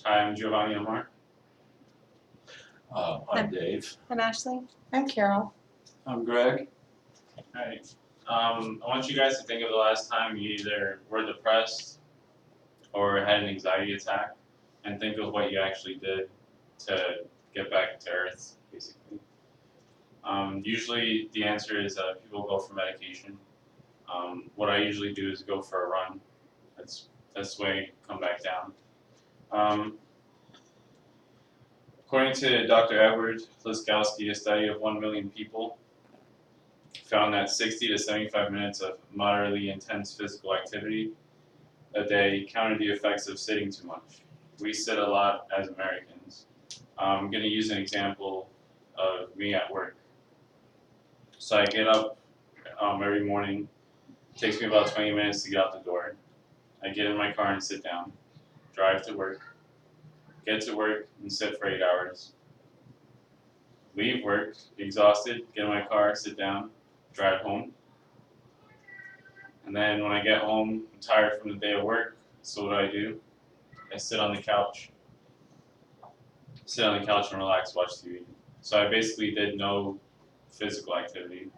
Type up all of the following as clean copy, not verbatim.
Hi, I'm Giovanni Amar. I'm Dave. I'm Ashley. I'm Carol. I'm Greg. Alright. I want you guys to think of the last time you either were depressed or had an anxiety attack, and think of what you actually did to get back to earth, basically. Usually the answer is people go for medication. What I usually do is go for a run. That's the way I come back down. Um, According to Dr. Edward Liskowski, a study of 1 million people found that 60 to 75 minutes of moderately intense physical activity a day countered the effects of sitting too much. We sit a lot as Americans. I'm going to use an example of me at work. So I get up every morning. It takes me about 20 minutes to get out the door. I get in my car and sit down, drive to work, get to work and sit for 8 hours. Leave work, exhausted, get in my car, sit down, drive home. And then when I get home, I'm tired from the day of work, so what do? I sit on the couch. Sit on the couch and relax, watch TV. So I basically did no physical activity.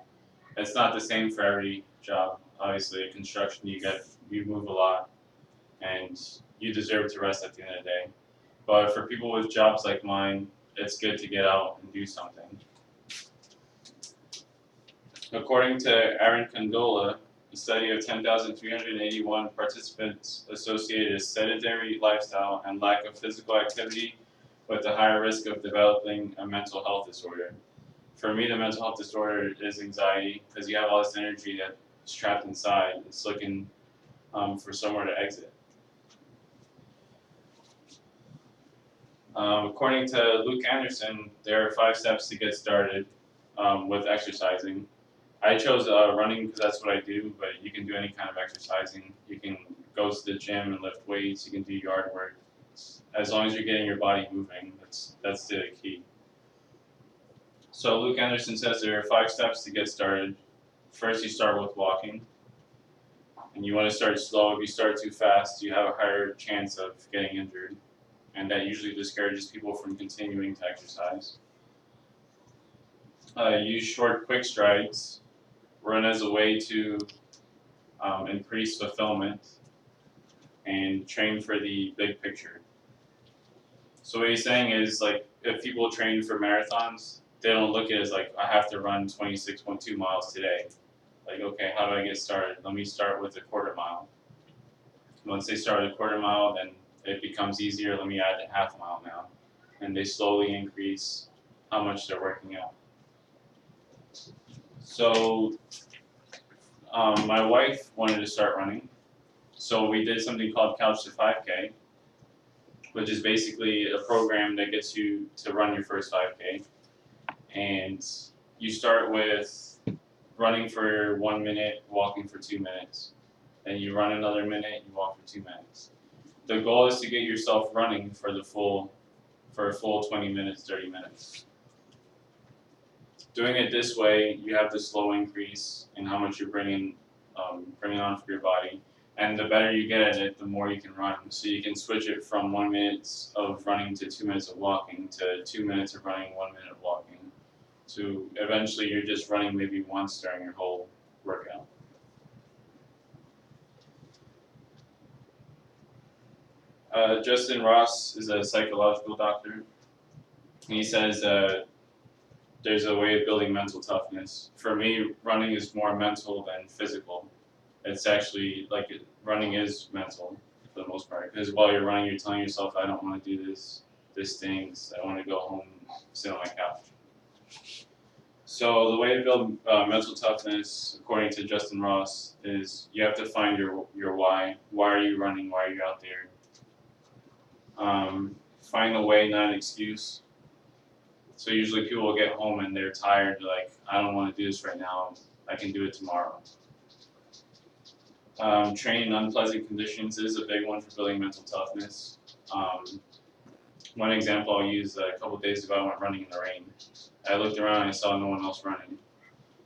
It's not the same for every job. Obviously, at construction, you move a lot, and you deserve to rest at the end of the day. But for people with jobs like mine, it's good to get out and do something. According to Aaron Condola, a study of 10,381 participants associated a sedentary lifestyle and lack of physical activity with a higher risk of developing a mental health disorder. For me, the mental health disorder is anxiety, because you have all this energy that's trapped inside. It's looking for somewhere to exit. According to Luke Anderson, there are 5 steps to get started with exercising. I chose running because that's what I do, but you can do any kind of exercising. You can go to the gym and lift weights. You can do yard work. As long as you're getting your body moving, that's the key. So Luke Anderson says there are 5 steps to get started. First, you start with walking, and you want to start slow. If you start too fast, you have a higher chance of getting injured, and that usually discourages people from continuing to exercise. Use short, quick strides. Run as a way to increase fulfillment, and train for the big picture. So what he's saying is, like, if people train for marathons, they don't look at it as like, I have to run 26.2 miles today. Like, okay, how do I get started? Let me start with a quarter mile. Once they start with a quarter mile, then it becomes easier. Let me add a half mile now. And they slowly increase how much they're working out. So my wife wanted to start running, so we did something called Couch to 5K, which is basically a program that gets you to run your first 5K. And you start with running for 1 minute, walking for 2 minutes. Then you run another minute, you walk for 2 minutes. The goal is to get yourself running for a full 20 minutes, 30 minutes. Doing it this way, you have the slow increase in how much you're bringing on for your body, and the better you get at it, the more you can run. So you can switch it from 1 minute of running to 2 minutes of walking to 2 minutes of running, 1 minute of walking. So eventually, you're just running maybe once during your whole workout. Justin Ross is a psychological doctor. He says there's a way of building mental toughness. For me, running is more mental than physical. It's actually like running is mental for the most part. Because while you're running, you're telling yourself, I don't want to do this. This stinks. I want to go home, sit on my couch. So the way to build mental toughness, according to Justin Ross, is you have to find your why. Why are you running? Why are you out there? Find a way, not an excuse. So usually people will get home and they're tired. They're like, I don't want to do this right now. I can do it tomorrow. Training in unpleasant conditions is a big one for building mental toughness. One example I'll use, a couple of days ago I went running in the rain. I looked around and I saw no one else running.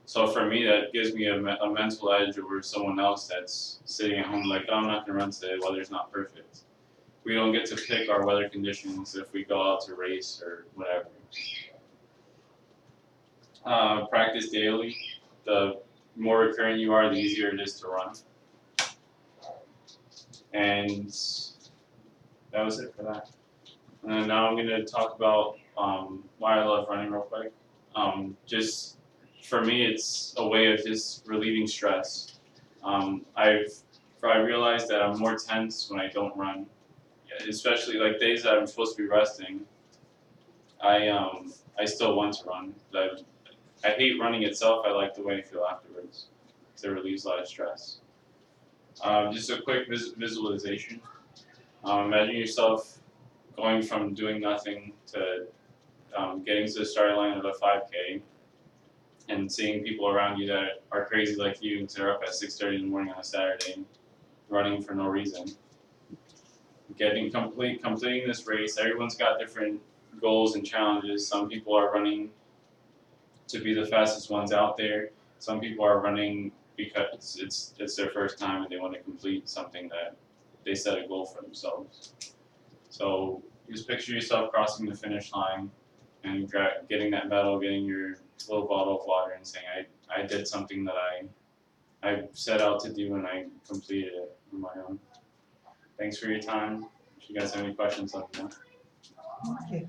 So for me, that gives me a mental edge over someone else that's sitting at home like, oh, I'm not going to run today, the weather's not perfect. we don't get to pick our weather conditions if we go out to race or whatever. Practice daily. The more recurrent you are, the easier it is to run. And that was it for that. And then now I'm going to talk about why I love running real quick. Just for me, it's a way of just relieving stress. I realized that I'm more tense when I don't run, especially like days that I'm supposed to be resting. I still want to run, but I hate running itself. I like the way I feel afterwards. It relieves a lot of stress. Just a quick visualization. Imagine yourself going from doing nothing to getting to the starting line of a 5K and seeing people around you that are crazy like you because they're up at 6:30 in the morning on a Saturday running for no reason. Completing this race. Everyone's got different goals and challenges. Some people are running to be the fastest ones out there. Some people are running because it's their first time and they want to complete something that they set a goal for themselves. So just picture yourself crossing the finish line and getting that medal, getting your little bottle of water, and saying, I did something that I set out to do and I completed it on my own. Thanks for your time. If you guys have any questions, let me know. Thank you.